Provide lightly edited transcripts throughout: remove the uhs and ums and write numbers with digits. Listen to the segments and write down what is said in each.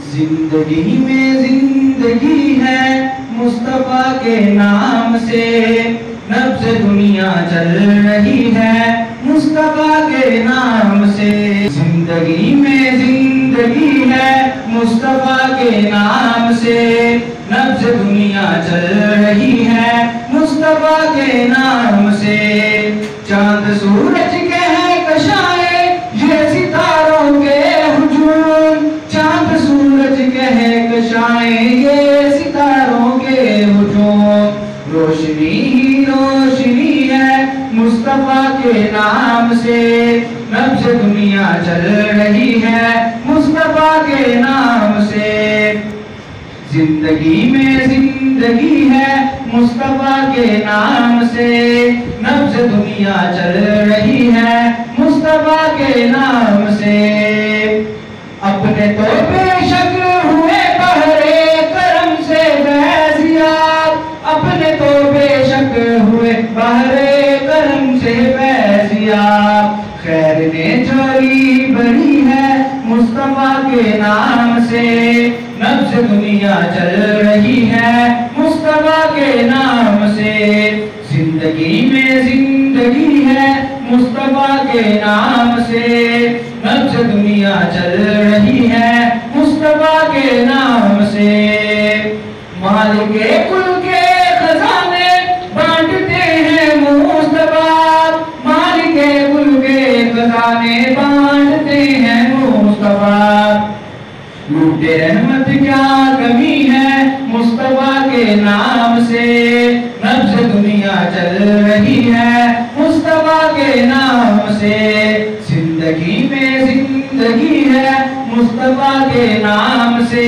जिंदगी में जिंदगी है मुस्तफा के नाम से, नब्ज़ दुनिया चल रही है मुस्तफा के नाम से। जिंदगी में जिंदगी है मुस्तफा के नाम से, नब्ज़ दुनिया चल रही है मुस्तफा के नाम से। चांद सूरज के हैं कशाए ये सितारों के हुजूम, चांद सूरज के हैं कशाए ये सितारों के हुजूम। रोशनी ही रोशनी है मुस्तफा के नाम से, नब्ज़ दुनिया चल रही है मुस्तफा के नाम से। जिंदगी में जिंदगी है मुस्तफा के नाम से, नब्ज़ दुनिया चल रही है मुस्तफा के नाम से। अपने तो बेशक हुए बहरे करम से फैज़याब, अपने तो बेशक हुए बहरे करम से फैज़याब। खैर ने चोरी बड़ी है मुस्तफा के नाम से, नब्ज़ दुनिया चल रही है मुस्तफा के नाम से। जिंदगी में जिंदगी है मुस्तफा के नाम से, नब्ज़ दुनिया चल रही है मुस्तफा के नाम से। मालिके कुल के खजाने बांटते हैं मुस्तफा, मालिके कुल के खजाने बांटते हैं मुस्तफा। लूटे रहमत क्या कमी है मुस्तफा के नाम से, नब्ज़ दुनिया चल रही है मुस्तफा के नाम से। जिंदगी में जिंदगी है मुस्तफा के नाम से,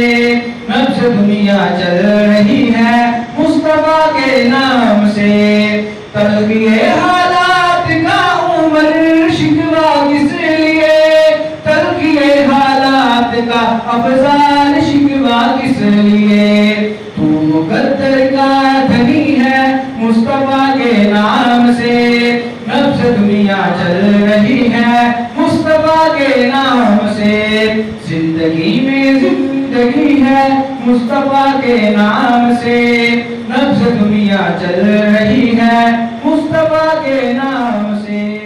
नब्ज़ दुनिया चल रही है मुस्तफा के नाम से। तलबिए हालात का उम्र शिकवा किस लिए, तलबिए हालात का अफजाल शिकवा किस लिए। तू मुकद्दर का धनी है मुस्तफा के नाम से, नब्ज़ दुनिया चल रही है मुस्तफा के नाम से। जिंदगी में जिंदगी है मुस्तफा के नाम से, नब्ज़ दुनिया चल रही है मुस्तफा के नाम से।